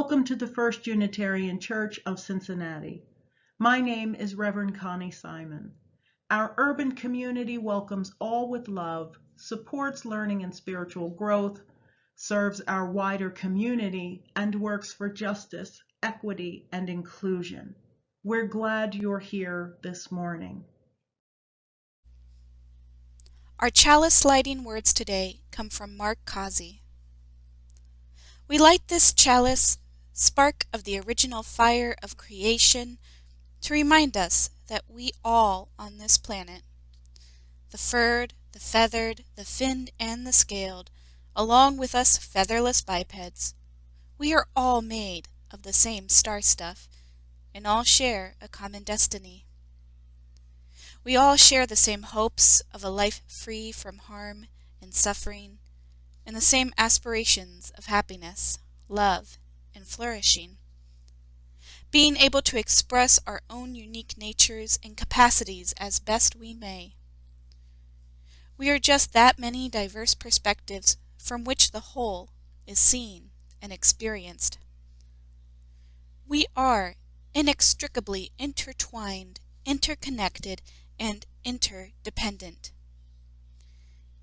Welcome to the First Unitarian Church of Cincinnati. My name is Reverend Connie Simon. Our urban community welcomes all with love, supports learning and spiritual growth, serves our wider community, and works for justice, equity, and inclusion. We're glad you're here this morning. Our chalice lighting words today come from Mark Causey. We light this chalice, spark of the original fire of creation, to remind us that we all on this planet, the furred, the feathered, the finned, and the scaled, along with us featherless bipeds, we are all made of the same star stuff and all share a common destiny. We all share the same hopes of a life free from harm and suffering, and the same aspirations of happiness, love, and flourishing. Being able to express our own unique natures and capacities as best we may. We are just that many diverse perspectives from which the whole is seen and experienced. We are inextricably intertwined, interconnected, and interdependent.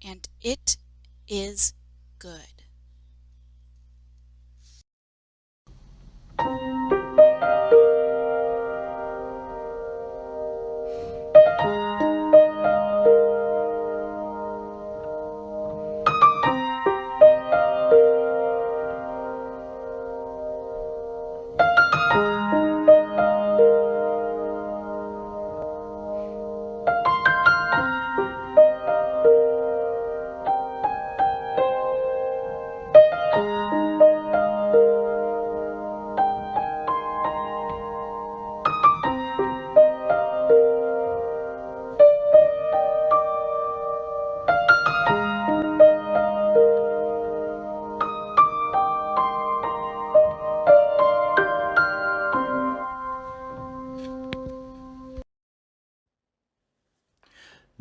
And it is good.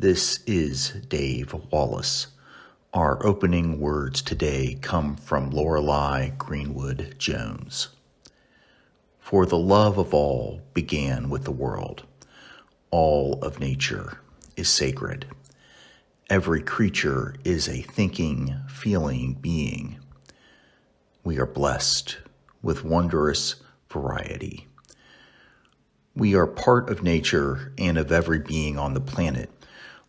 This is Dave Wallace. Our opening words today come from Lorelei Greenwood Jones. For the love of all began with the world. All of nature is sacred. Every creature is a thinking, feeling being. We are blessed with wondrous variety. We are part of nature and of every being on the planet.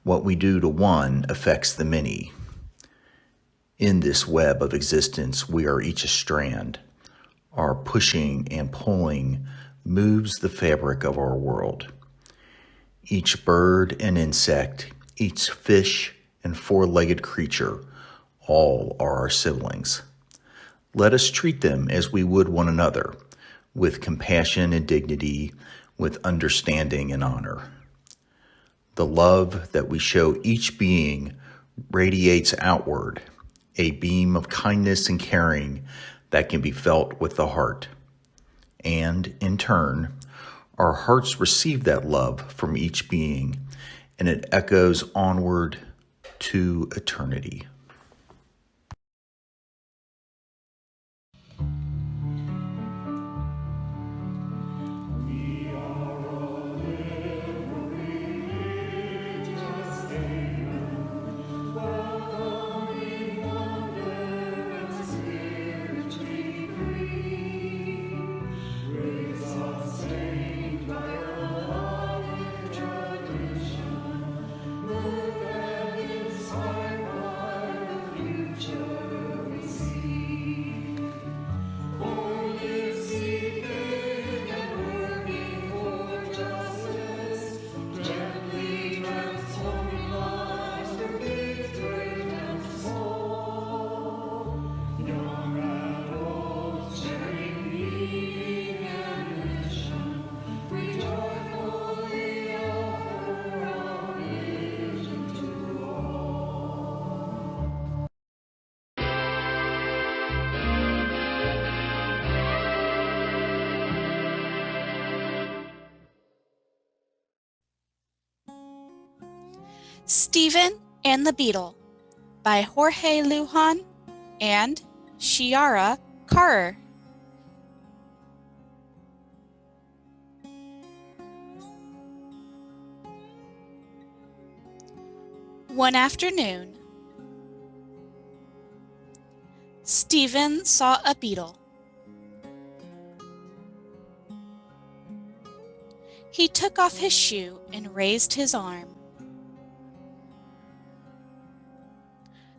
What we do to one affects the many. In this web of existence, we are each a strand. Our pushing and pulling moves the fabric of our world. Each bird and insect, each fish and four-legged creature, all are our siblings. Let us treat them as we would one another, with compassion and dignity, with understanding and honor. The love that we show each being radiates outward, a beam of kindness and caring that can be felt with the heart. And, in turn, our hearts receive that love from each being, and it echoes onward to eternity. Stephen and the Beetle by Jorge Lujan and Chiara Carrer. One afternoon, Stephen saw a beetle. He took off his shoe and raised his arm.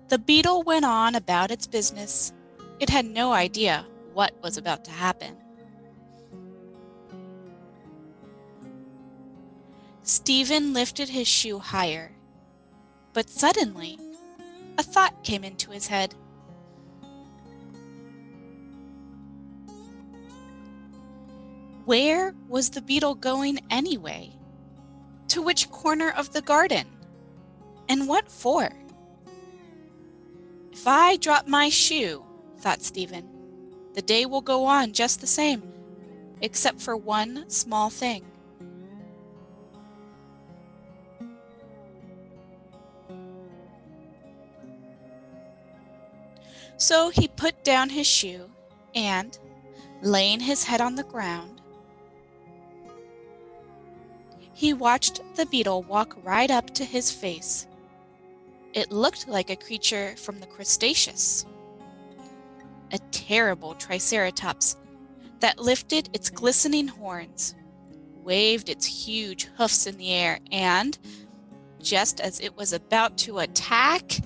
The beetle went on about its business. It had no idea what was about to happen. Stephen lifted his shoe higher, but suddenly a thought came into his head. Where was the beetle going anyway? To which corner of the garden? And what for? If I drop my shoe, thought Stephen, the day will go on just the same, except for one small thing. So he put down his shoe and, laying his head on the ground, he watched the beetle walk right up to his face. It looked like a creature from the Cretaceous, a terrible triceratops that lifted its glistening horns, waved its huge hoofs in the air, and, just as it was about to attack,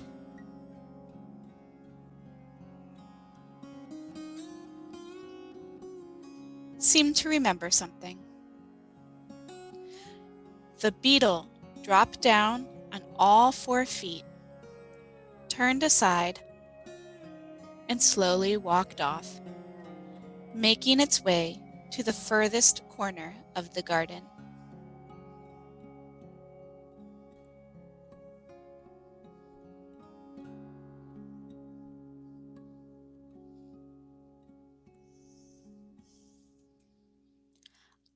seemed to remember something. The beetle dropped down on all 4 feet, turned aside, and slowly walked off, making its way to the furthest corner of the garden.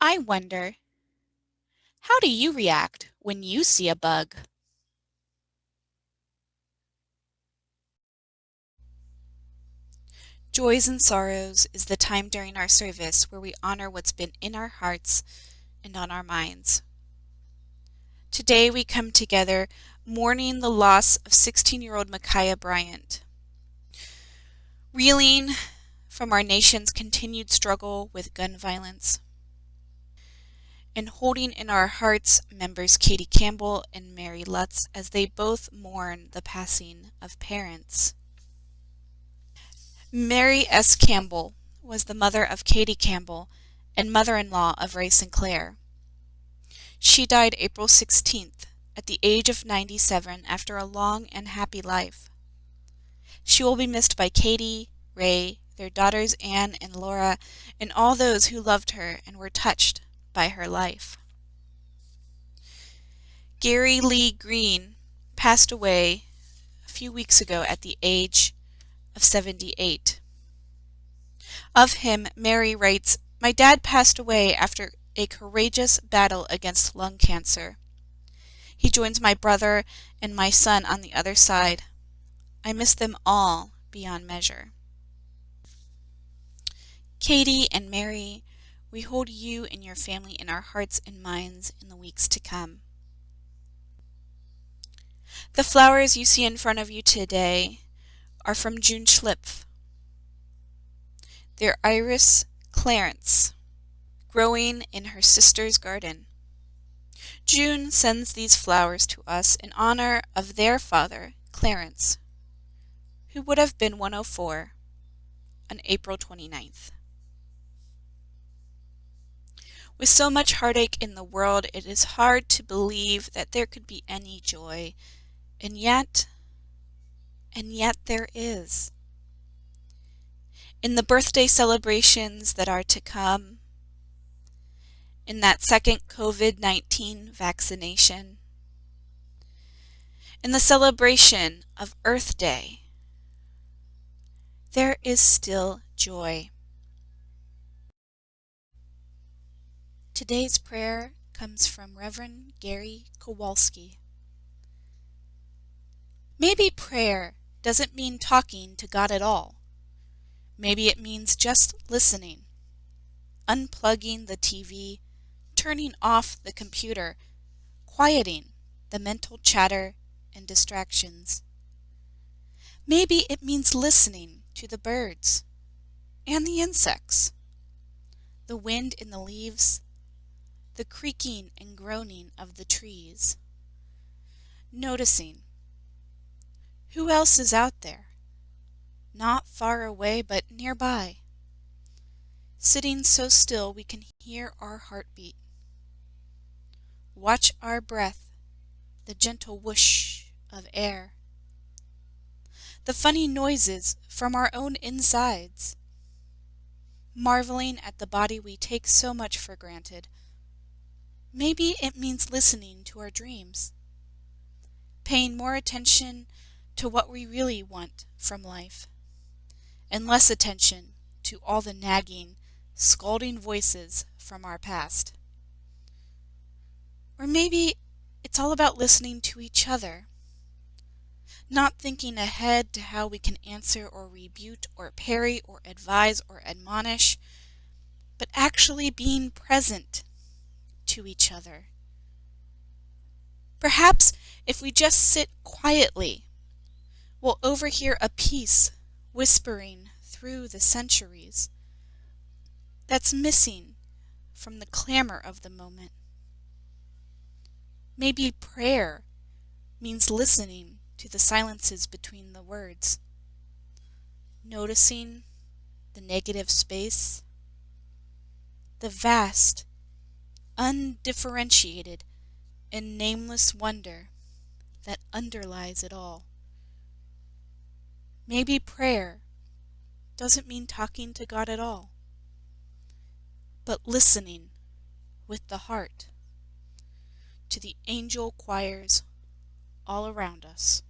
I wonder, how do you react when you see a bug? Joys and Sorrows is the time during our service where we honor what's been in our hearts and on our minds. Today we come together mourning the loss of 16-year-old Micaiah Bryant. Reeling from our nation's continued struggle with gun violence, and holding in our hearts members Katie Campbell and Mary Lutz as they both mourn the passing of parents. Mary S. Campbell was the mother of Katie Campbell and mother-in-law of Ray Sinclair. She died April 16th at the age of 97 after a long and happy life. She will be missed by Katie, Ray, their daughters Anne and Laura, and all those who loved her and were touched by her life. Gary Lee Green passed away a few weeks ago at the age of 78. Of him, Mary writes, "My dad passed away after a courageous battle against lung cancer. He joins my brother and my son on the other side. I miss them all beyond measure." Katie and Mary, we hold you and your family in our hearts and minds in the weeks to come. The flowers you see in front of you today are from June Schlipf. They're Iris Clarence, growing in her sister's garden. June sends these flowers to us in honor of their father, Clarence, who would have been 104 on April 29th. With so much heartache in the world, it is hard to believe that there could be any joy, and yet there is. In the birthday celebrations that are to come, in that second COVID-19 vaccination, in the celebration of Earth Day, there is still joy. Today's prayer comes from Reverend Gary Kowalski. Maybe prayer doesn't mean talking to God at all. Maybe it means just listening, unplugging the TV, turning off the computer, quieting the mental chatter, and distractions. Maybe it means listening to the birds and the insects, the wind in the leaves, the creaking and groaning of the trees, noticing who else is out there, not far away but nearby, sitting so still we can hear our heartbeat. Watch our breath, the gentle whoosh of air, the funny noises from our own insides, marveling at the body we take so much for granted. Maybe it means listening to our dreams, paying more attention to what we really want from life, and less attention to all the nagging, scolding voices from our past. Or maybe it's all about listening to each other, not thinking ahead to how we can answer or rebuke or parry or advise or admonish, but actually being present to each other. Perhaps if we just sit quietly, we'll overhear a peace whispering through the centuries that's missing from the clamor of the moment. Maybe prayer means listening to the silences between the words, noticing the negative space, the vast, undifferentiated, and nameless wonder that underlies it all. Maybe prayer doesn't mean talking to God at all, but listening with the heart to the angel choirs all around us.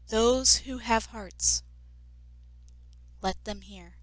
Those who have hearts, let them hear.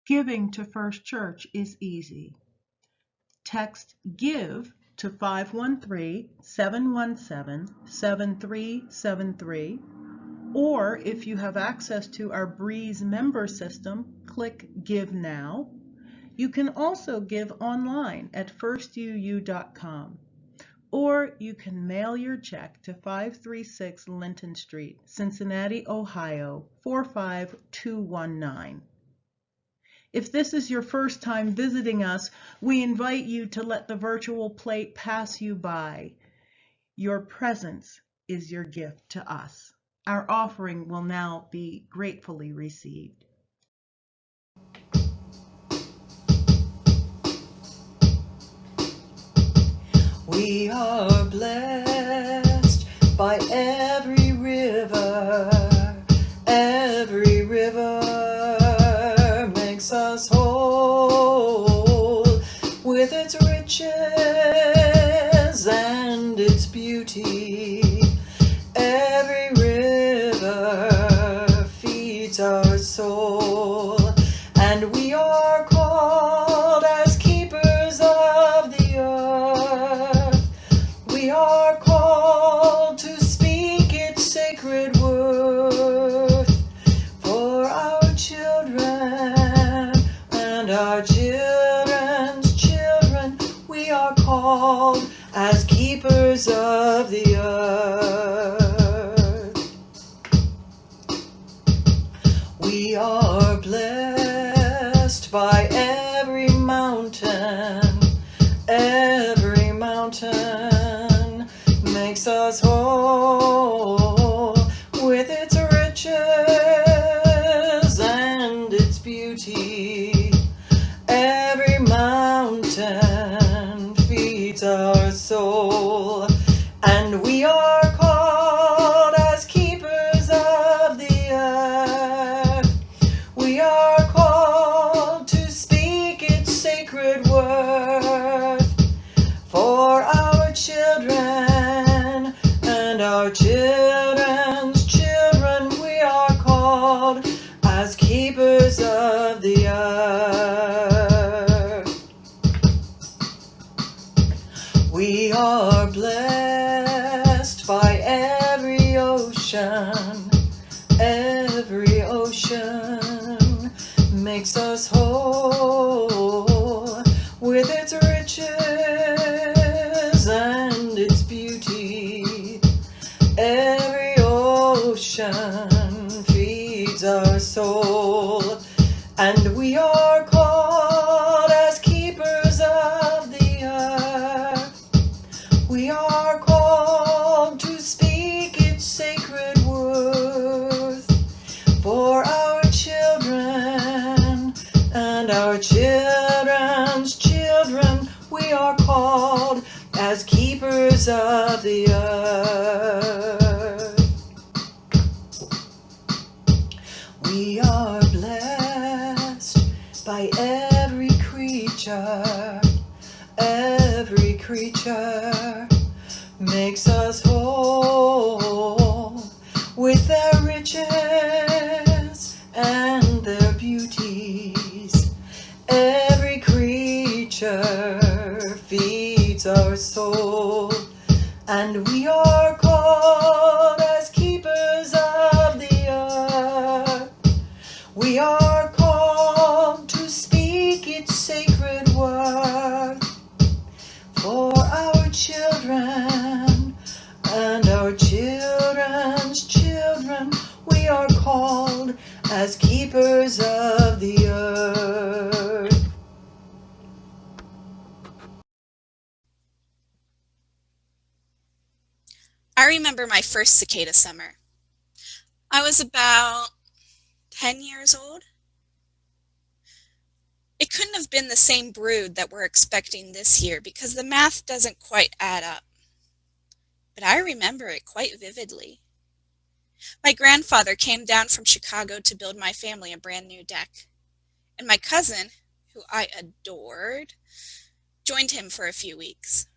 Giving to First Church is easy. Text GIVE to 513-717-7373, or if you have access to our Breeze member system, click Give Now. You can also give online at firstuu.com, or you can mail your check to 536 Linton Street, Cincinnati, Ohio 45219. If this is your first time visiting us, we invite you to let the virtual plate pass you by. Your presence is your gift to us. Our offering will now be gratefully received. We are blessed by every river. Every river makes us whole with its riches and its beauty. Every river feeds our soul, and we are called as keepers of the earth. We are called to speak its sacred worth for our children and our children's children. We are called as keepers of the earth. We are blessed by every mountain. Every mountain makes us whole with its riches and its beauty. Every mountain feeds our soul, and we are called as keepers of the earth. We are called to speak its sacred worth for our children and our children's children. We are called as keepers of the earth. We are blessed by every ocean. Every ocean makes us whole with its riches and its beauty. Every ocean feeds our soul, and we are called as keepers of the earth. We are called to speak its sacred worth for our children and our children's children. We are called as keepers of the earth. We are blessed by every creature. Every creature makes us whole with their riches and their beauties. Every creature feeds our soul, and we are called as keepers of the earth. We are called to speak its sacred worth for our children and our children's children. We are called as keepers of the earth. I remember my first cicada summer. I was about 10 years old. It couldn't have been the same brood that we're expecting this year because the math doesn't quite add up. But I remember it quite vividly. My grandfather came down from Chicago to build my family a brand new deck, and my cousin, who I adored, joined him for a few weeks.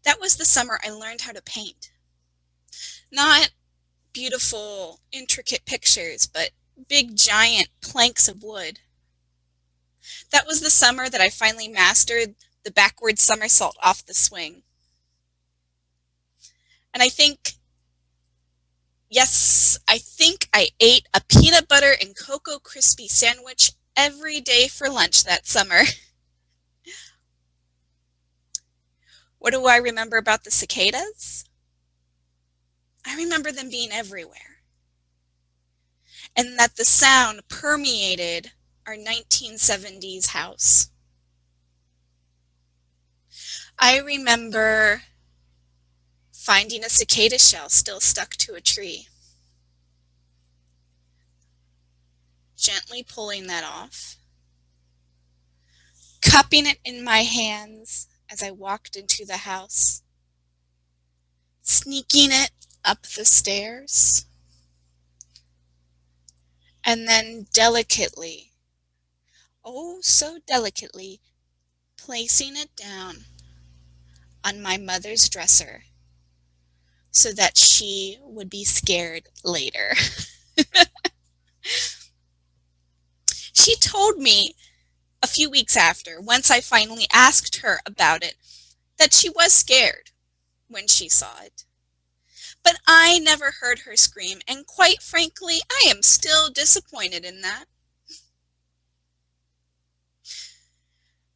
That was the summer I learned how to paint. Not beautiful, intricate pictures, but big, giant planks of wood That was the summer that I finally mastered the backward somersault off the swing. And I think I ate a peanut butter and cocoa crispy sandwich every day for lunch that summer. What do I remember about the cicadas? I remember them being everywhere, and that the sound permeated our 1970s house. I remember finding a cicada shell still stuck to a tree, gently pulling that off, cupping it in my hands as I walked into the house, sneaking it up the stairs, and then delicately, oh so delicately, placing it down on my mother's dresser so that she would be scared later. She told me a few weeks after, once I finally asked her about it, that she was scared when she saw it. But I never heard her scream, and quite frankly, I am still disappointed in that.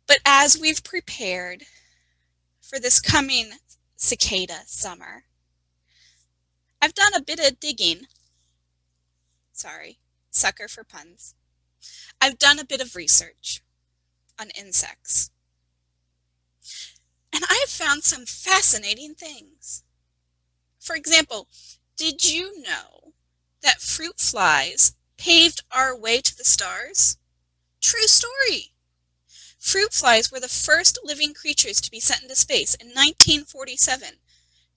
But as we've prepared for this coming cicada summer, I've done a bit of digging. Sorry, sucker for puns. I've done a bit of research on insects. And I have found some fascinating things. For example, did you know that fruit flies paved our way to the stars? True story. Fruit flies were the first living creatures to be sent into space in 1947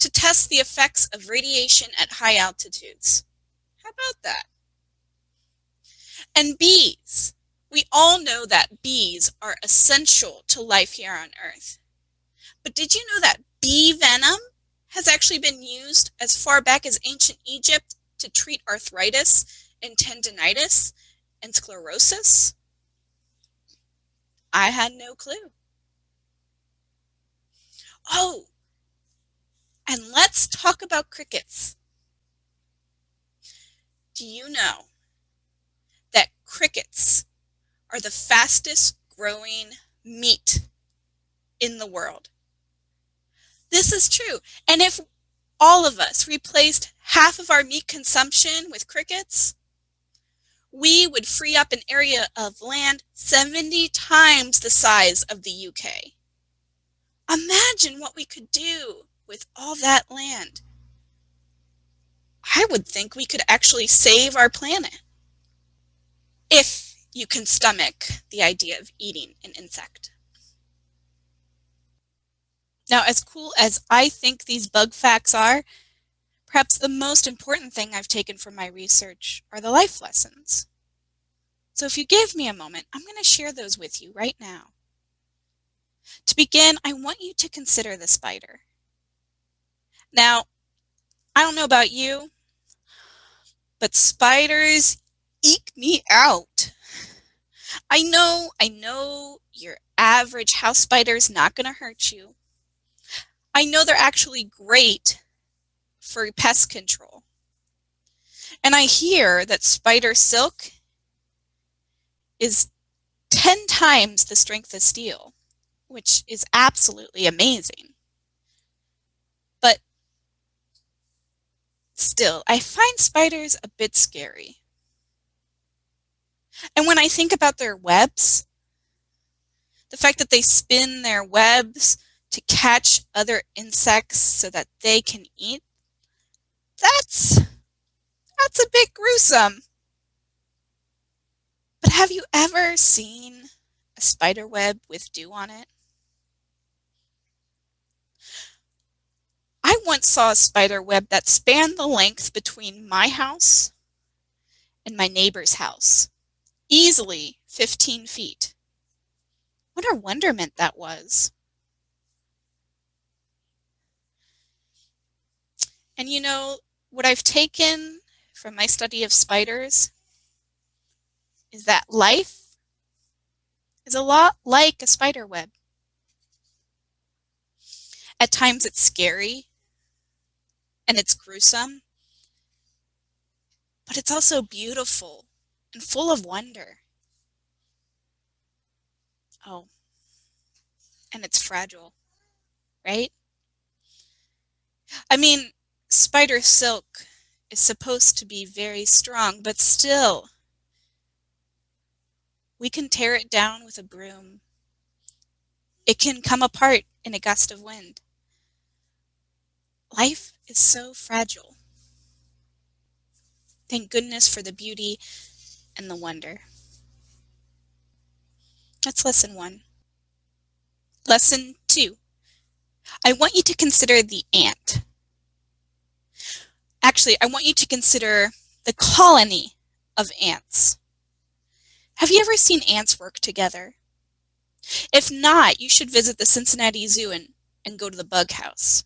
to test the effects of radiation at high altitudes. How about that? And bees. We all know that bees are essential to life here on Earth. But did you know that bee venom has actually been used as far back as ancient Egypt to treat arthritis and tendinitis and sclerosis? I had no clue. Oh, and let's talk about crickets. Do you know that crickets are the fastest growing meat in the world? This is true. And if all of us replaced half of our meat consumption with crickets, we would free up an area of land 70 times the size of the UK. Imagine what we could do with all that land. I would think we could actually save our planet if you can stomach the idea of eating an insect. Now, as cool as I think these bug facts are, perhaps the most important thing I've taken from my research are the life lessons. So if you give me a moment, I'm going to share those with you right now. To begin, I want you to consider the spider. Now, I don't know about you, but spiders eke me out. I know your average house spider is not going to hurt you. I know they're actually great for pest control. And I hear that spider silk is 10 times the strength of steel, which is absolutely amazing. But still, I find spiders a bit scary. And when I think about their webs, the fact that they spin their webs to catch other insects so that they can eat, that's a bit gruesome. But have you ever seen a spider web with dew on it? I once saw a spider web that spanned the length between my house and my neighbor's house, easily 15 feet. What a wonderment that was. And you know, what I've taken from my study of spiders is that life is a lot like a spider web. At times it's scary and it's gruesome, but it's also beautiful and full of wonder. Oh, and it's fragile, right? I mean, spider silk is supposed to be very strong, but still, we can tear it down with a broom. It can come apart in a gust of wind. Life is so fragile. Thank goodness for the beauty and the wonder. That's lesson 1. Lesson 2. I want you to consider the ant. Actually, I want you to consider the colony of ants. Have you ever seen ants work together? If not, you should visit the Cincinnati Zoo and go to the bug house.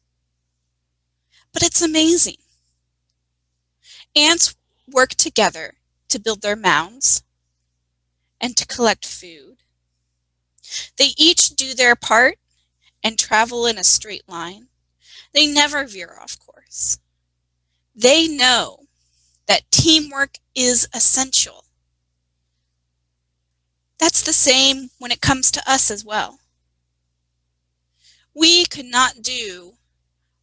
But it's amazing. Ants work together to build their mounds and to collect food. They each do their part and travel in a straight line. They never veer off course. They know that teamwork is essential. That's the same when it comes to us as well. We could not do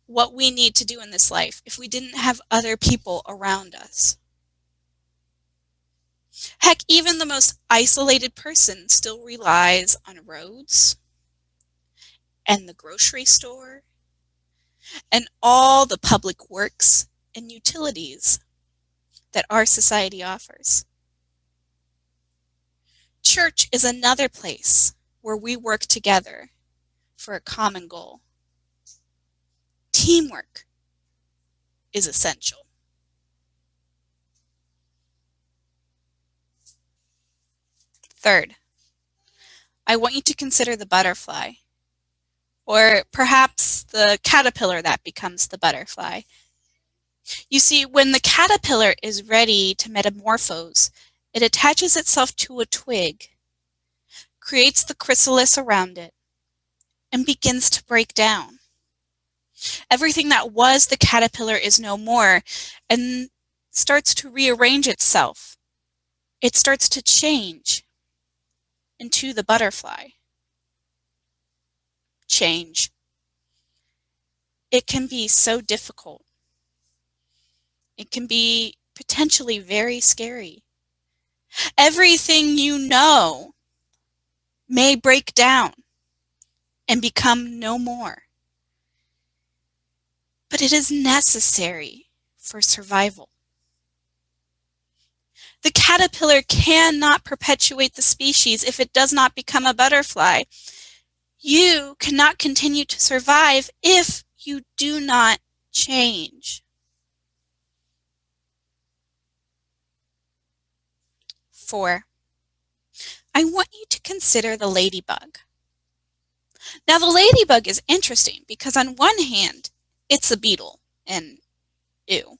what we need to do in this life if we didn't have other people around us. Heck, even the most isolated person still relies on roads and the grocery store and all the public works and utilities that our society offers. Church is another place where we work together for a common goal. Teamwork is essential. Third, I want you to consider the butterfly, or perhaps the caterpillar that becomes the butterfly. You see, when the caterpillar is ready to metamorphose, it attaches itself to a twig, creates the chrysalis around it, and begins to break down. Everything that was the caterpillar is no more and starts to rearrange itself. It starts to change into the butterfly. Change. It can be so difficult. It can be potentially very scary. Everything you know may break down and become no more. But it is necessary for survival. The caterpillar cannot perpetuate the species if it does not become a butterfly. You cannot continue to survive if you do not change. 4. I want you to consider the ladybug. Now, the ladybug is interesting because on one hand, it's a beetle, and ew.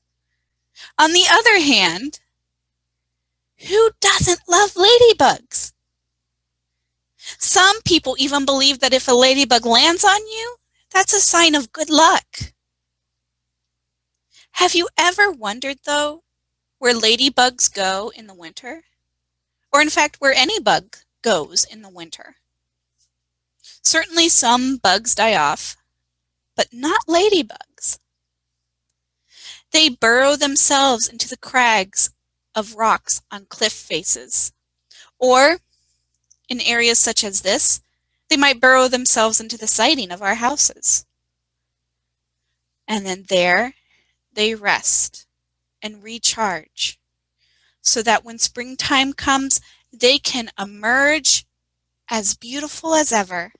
On the other hand, who doesn't love ladybugs? Some people even believe that if a ladybug lands on you, that's a sign of good luck. Have you ever wondered, though, where ladybugs go in the winter? Or in fact, where any bug goes in the winter? Certainly some bugs die off, but not ladybugs. They burrow themselves into the crags of rocks on cliff faces. Or, in areas such as this, they might burrow themselves into the siding of our houses. And then there they rest and recharge, so that when springtime comes, they can emerge as beautiful as ever.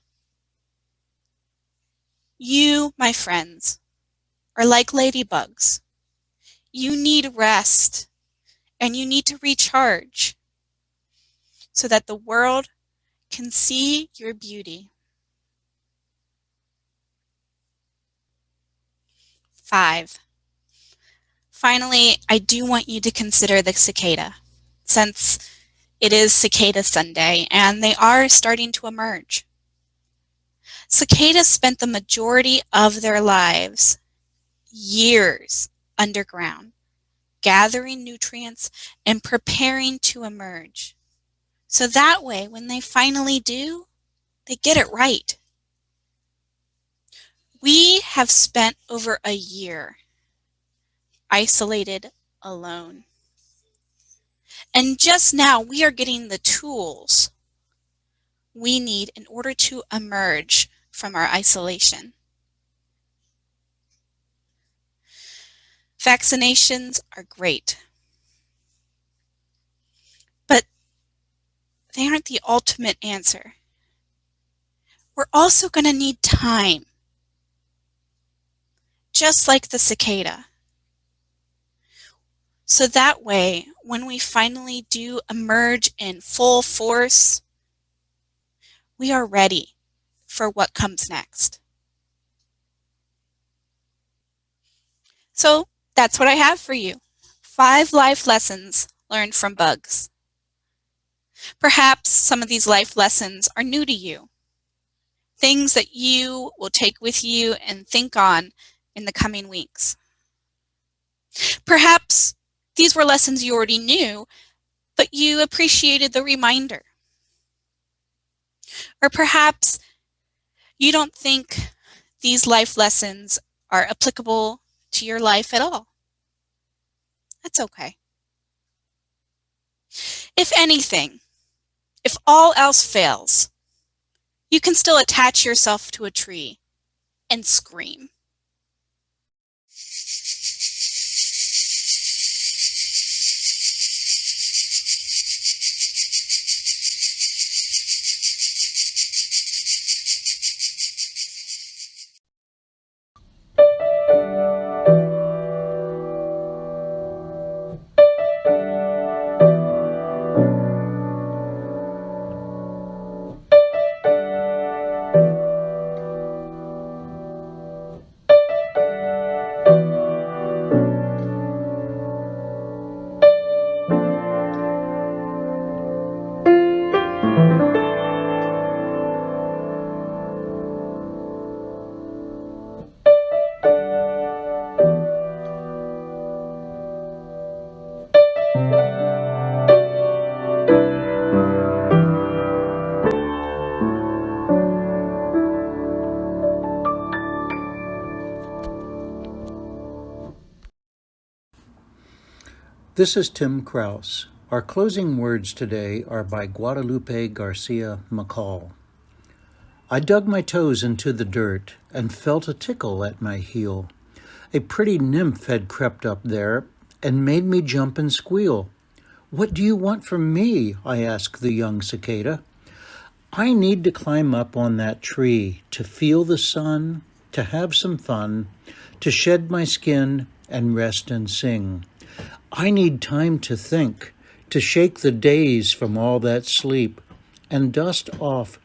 You, my friends, are like ladybugs. You need rest and you need to recharge so that the world can see your beauty. 5. Finally, I do want you to consider the cicada, since it is Cicada Sunday, and they are starting to emerge. Cicadas spent the majority of their lives, years, underground, gathering nutrients and preparing to emerge. So that way, when they finally do, they get it right. We have spent over a year isolated, alone. And just now, we are getting the tools we need in order to emerge from our isolation. Vaccinations are great, but they aren't the ultimate answer. We're also going to need time, just like the cicada. So that way, when we finally do emerge in full force, we are ready for what comes next. So that's what I have for you. 5 life lessons learned from bugs. Perhaps some of these life lessons are new to you. Things that you will take with you and think on in the coming weeks. Perhaps these were lessons you already knew, but you appreciated the reminder. Or perhaps you don't think these life lessons are applicable to your life at all. That's okay. If anything, if all else fails, you can still attach yourself to a tree and scream. This is Tim Kraus. Our closing words today are by Guadalupe Garcia McCall. I dug my toes into the dirt and felt a tickle at my heel. A pretty nymph had crept up there and made me jump and squeal. What do you want from me? I asked the young cicada. I need to climb up on that tree, to feel the sun, to have some fun, to shed my skin and rest and sing. I need time to think, to shake the days from all that sleep and dust off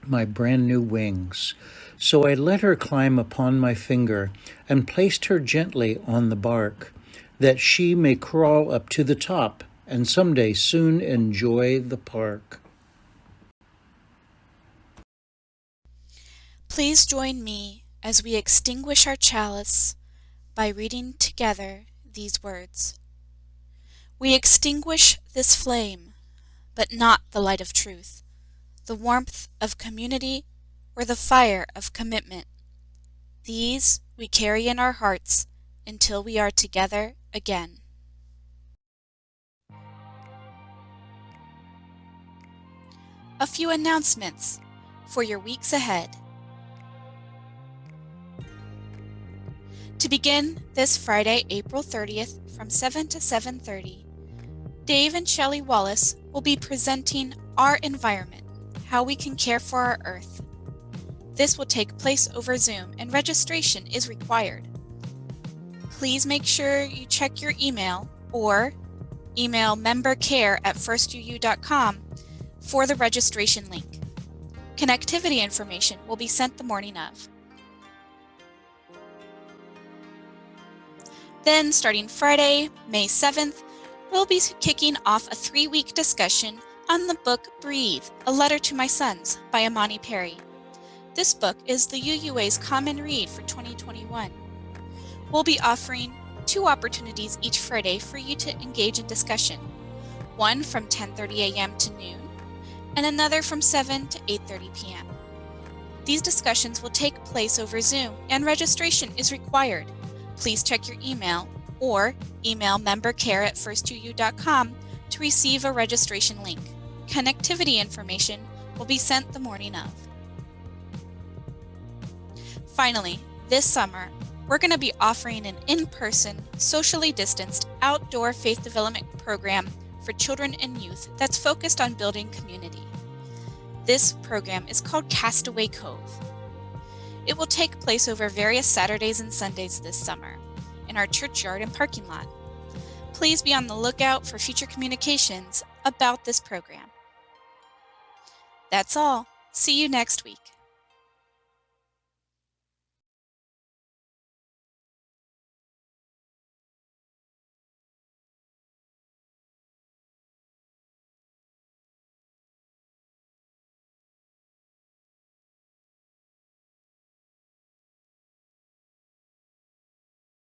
my brand new wings. So I let her climb upon my finger and placed her gently on the bark, that she may crawl up to the top and someday soon enjoy the park. Please join me as we extinguish our chalice by reading together these words. We extinguish this flame, but not the light of truth, the warmth of community, or the fire of commitment. These we carry in our hearts until we are together again. A few announcements for your weeks ahead. To begin this Friday, April 30th from 7 to 7:30, Dave and Shelley Wallace will be presenting Our Environment, How We Can Care for Our Earth. This will take place over Zoom and registration is required. Please make sure you check your email or email membercare@firstuu.com for the registration link. Connectivity information will be sent the morning of. Then, starting Friday, May 7th, we'll be kicking off a 3-week discussion on the book Breathe, A Letter to My Sons by Amani Perry. This book is the UUA's common read for 2021. We'll be offering 2 opportunities each Friday for you to engage in discussion, one from 10:30 a.m. to noon, and another from 7 to 8:30 p.m. These discussions will take place over Zoom, and registration is required. Please check your email or email membercare@first2u.com to receive a registration link. Connectivity information will be sent the morning of. Finally, this summer, we're going to be offering an in-person, socially distanced, outdoor faith development program for children and youth that's focused on building community. This program is called Castaway Cove. It will take place over various Saturdays and Sundays this summer in our churchyard and parking lot. Please be on the lookout for future communications about this program. That's all. See you next week.